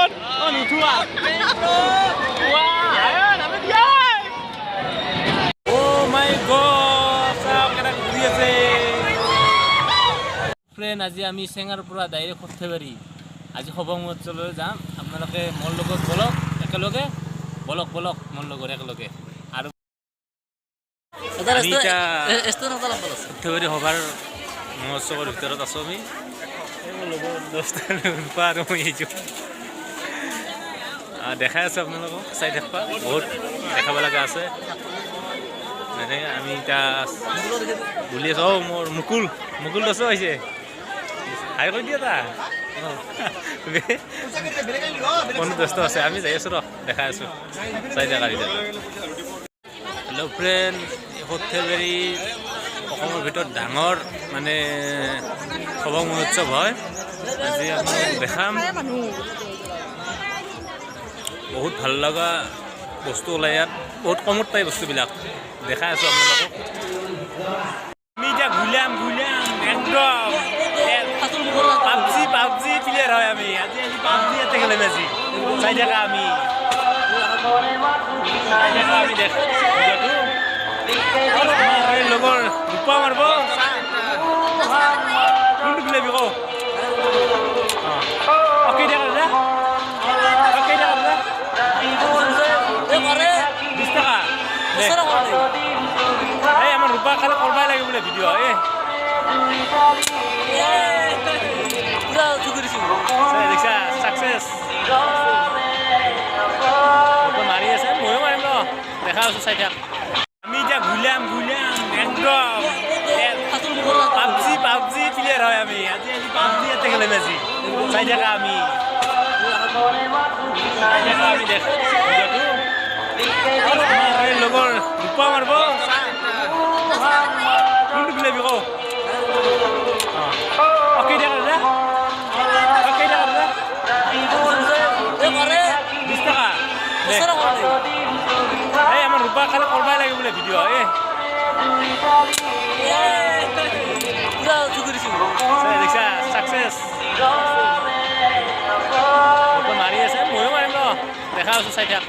god! Oh, nutua! Wow! Namin yan! Oh my god! Sao kena ঘুরি আছে friend আজি আমি চেঙাৰ পৰা ডাইৰেক্ট সৰ্থেবাৰী আজি সভা মহোৎসৱলৈ যাম আপোনালোকে মোৰ লগত বলক একেলগে বলক মোৰ লগত একেলগে আৰু সৰ্থেবাৰী সভাৰ মহোৎসৱৰ ভিতৰত আছোঁ আমি দেখাই আছোঁ আপোনালোকক চাই থাকবা বহুত দেখাব লগা আছে মানে আমি এতিয়া বুলি আছোঁ অঁ মোৰ মুকুল দছ হৈছে হাই কৰি দিয়া তা কোনো ব্যস্ত আছে আমি যাই আছোঁ ৰ দেখাই আছোঁ চাই থাকা হেল্ল' ফ্ৰেণ্ড সৰ্থেবাৰী অসমৰ ভিতৰত ডাঙৰ মানে সভা মহোৎসৱ হয় আজি আমি দেখাম বহুত ভাল লগা বস্তু ওলাই ইয়াত বহুত কমত পায় বস্তুবিলাক দেখাই আছোঁ আপোনালোকক আমি এতিয়া ঘূলাম একদম পাবজি প্লেয়াৰ হয় আমি আজি পাবজি ইয়াতে খেলিম আজি চাই থাকা আমি দেখা লগৰ ৰূপা মাৰিব কোনটো খেলিবি কওঁ কেইটা দাদা বিশ টকা এই আমাৰ ৰূপা খালি কৰবাই লাগে বোলে ভিডিঅ' দেখিছা চাকচেছ মাৰি আছে ময়ো মাৰিম ৰ দেখা আছোঁ চাই থাক আমি এতিয়া ঘূলাম একদম পাবজি প্লেয়াৰ হয় আমি আজি পাবজি ইয়াতে খেলিম আজি চাই থাকা আমি দেখা লগৰ ৰূপা মাৰিব কোনটো খেলিবি কওঁ কেইটা দাদা বিশ টকা এই আমাৰ ৰূপা খালি কৰবাই লাগে বোলে ভিডিঅ' দেখিছা চাকচেছ মাৰি আছে ময়ো মাৰিম ৰ দেখা আছোঁ চাই থাক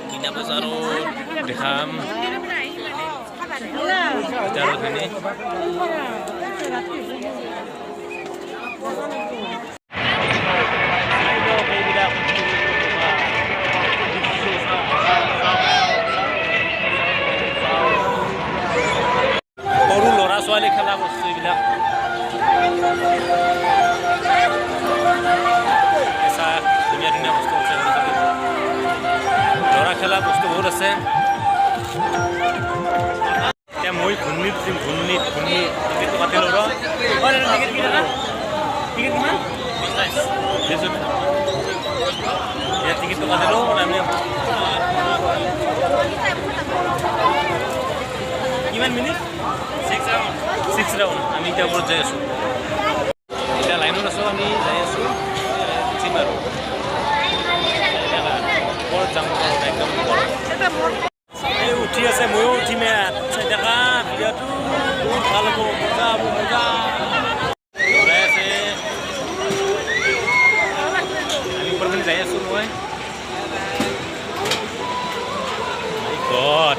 মিনা বজাৰত দেখাম বজাৰখিনি সৰু ল'ৰা ছোৱালী খেলা বস্তু এইবিলাক ধুনীয়া বস্তু আছে ল'ৰা খেলা বস্তু বহুত আছে এতিয়া মই ঘূৰ্ণিত টিকেটটো কাটি লওঁ টিকেট কিমান এতিয়া টিকেটটো কাটি লওঁ আমি কিমান মিনিট 6 ৰাউণ্ড আমি এতিয়া ওপৰত যাই আছোঁ এতিয়া লাইনত আছোঁ আমি যাই আছোঁ আৰু এই উঠি আছে ময়ো উঠিম ইয়াত চাই থাকা ভিডিঅ'টো বহুত ভাল হ'ব মজা ওলাই আছে আমি ওপৰখিনি যাই আছোঁ মই গড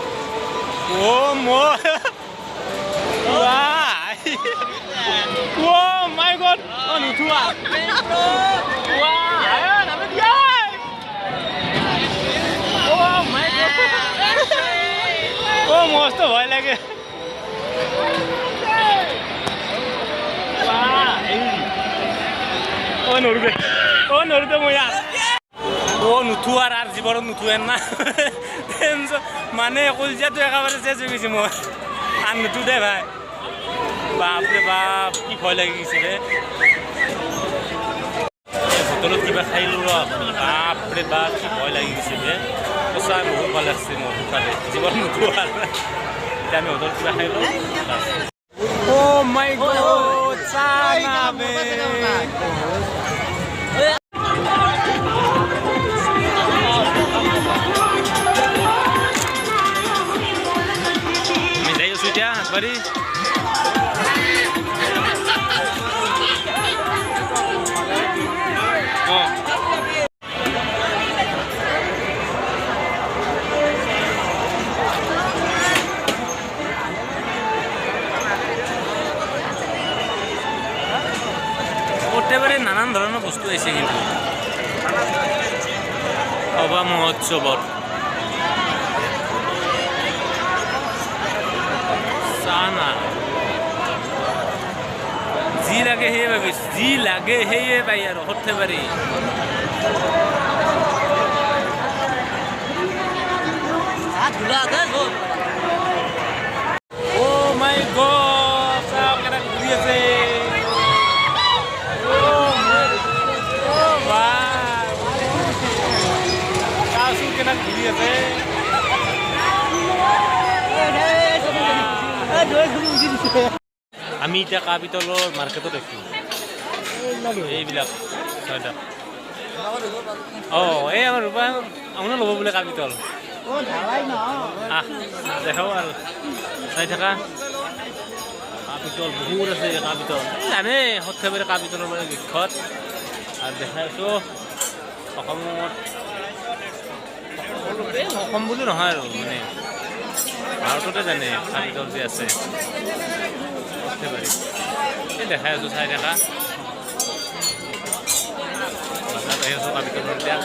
অ' মাই গড অ' নুঠোৱা নামিত ইয়াই মস্ত ভয় লাগে নৰুদে মই ও নুঠো আৰ জীবনত নুঠোৱেন না মানে কলজিয়াটো একেবাৰে চেচ হৈ গৈছে মই আর নুঠো দে ভাই বাপরে বাপ কি ভয় লাগি গেছিলে হোটেলত কিবা খাইলো বাপরে বাপ কি ভয় লাগি গেছিলে সঁচা বহুত ভাল লাগছে মোৰ খালে জীবন নুঠো আর এতিয়া আমি হোটেলত কিবা খাইলো ও মাই গড চানা বে Sudah, bari. Oh. প্রত্যেকবারে নানান ধরনের বস্তু আছে কিন্তু অবা মহোৎসবত চানা যি লাগে সেয়ে পাবি যি লাগে সেয়ে পাই আৰু সৰ্থে পাৰি ও মাই গড চাও কেনে ঘূৰি আছে চাওচোন কেনে ঘূৰি আছে আমি এতিয়া কাপিতলৰ মাৰ্কেটত আছোঁ এইবিলাক ছয়টা অঁ এই আমাৰ ৰূপা আপোনাৰ ল'ব বোলে কাপিতল দেখাব আৰু চাই থাকা কাপিতল বহুত আছে কাপিতল জানে সৰ্থেবাৰী কাপিতলৰ মানে বিখ্যাত আৰু দেখাই আছোঁ অসমত অসম বুলি নহয় আৰু মানে ভাৰততে জানে কাপিতল যে আছে এই দেখাই আছোঁ চাই দেখা আহি আছোঁ কাপিতলৰ এতিয়া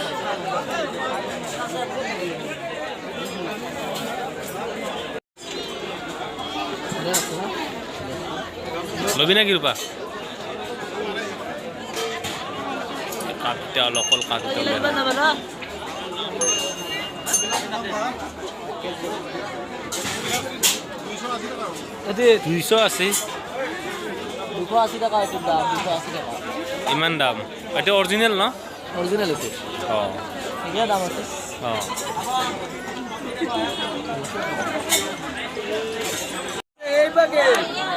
লবি না কি ৰূপা কাপিতল অকল কাপিতল 280 টাকা এটার দাম 280 টাকা ইমান দাম এটা অরিজিনাল না অরিজিনাল এটা এর দাম আছে এই বাগে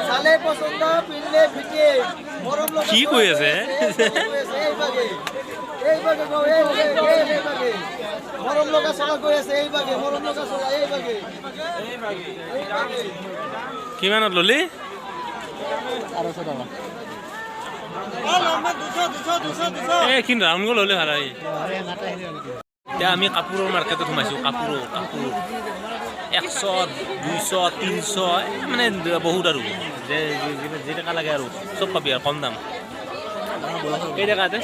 সালে পছন্দ পিনলে ফিটে মরম লোক কি কই আছে এই বাগে এই বাগে মরম লোক আসলা কই আছে এই বাগে মরম লোক আসলা এই বাগে কিমানত ললি 1200 টাকা এ কিন রাউন্ড গল হলে হারাই এতিয়া আমি কাপোৰৰ মাৰ্কেটত সোমাইছোঁ কাপোৰ 100 200 300 মানে বহুত আৰু যে টাকা লাগে আৰু চব পাবি আৰু কম দাম কেই টাকাতে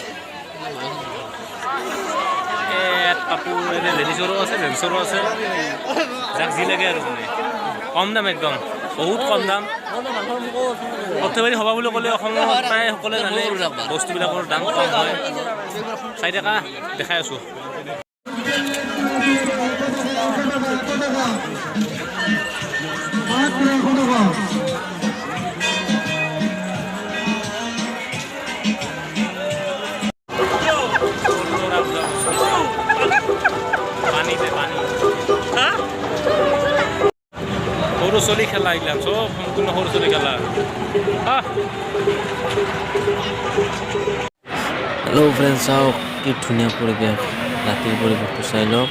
কাপোৰ লেডিছৰো আছে জেন্টছৰো আছে যাক যি লাগে আৰু মানে কম দাম একদম বহুত কম দাম সৰ্থেবাৰী সভা বুলি ক'লে অসমত প্ৰায় সকলোৱে জানে বস্তুবিলাকৰ দাম কম হয় 4 টাকা দেখাই আছোঁ সৰু চলি খেলা এইবিলাক চব সম্পূৰ্ণ সৰু চলি খেলা হেল্ল' ফ্ৰেণ্ড চাওক কি ধুনীয়া পৰিৱেশ ৰাতিৰ পৰিৱেশটো চাই লওক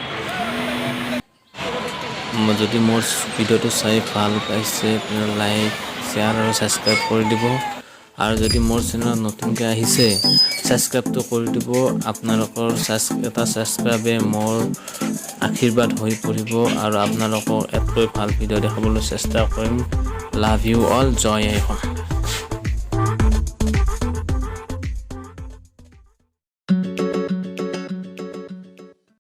যদি মোৰ ভিডিঅ'টো চাই ভাল পাইছে আপোনাৰ লাইক শ্বেয়াৰ আৰু ছাবস্ক্ৰাইব কৰি দিব আৰু যদি মোৰ চেনেলত নতুনকৈ আহিছে ছাবস্ক্ৰাইবটো কৰি দিব আপোনালোকৰ এটা ছাবস্ক্ৰাইবে মোৰ আশীৰ্বাদ হৈ পৰিব আৰু আপোনালোকক এতকৈ ভাল ভিডিঅ' দেখাবলৈ চেষ্টা কৰিম লাভ ইউ অল জয় আই হোম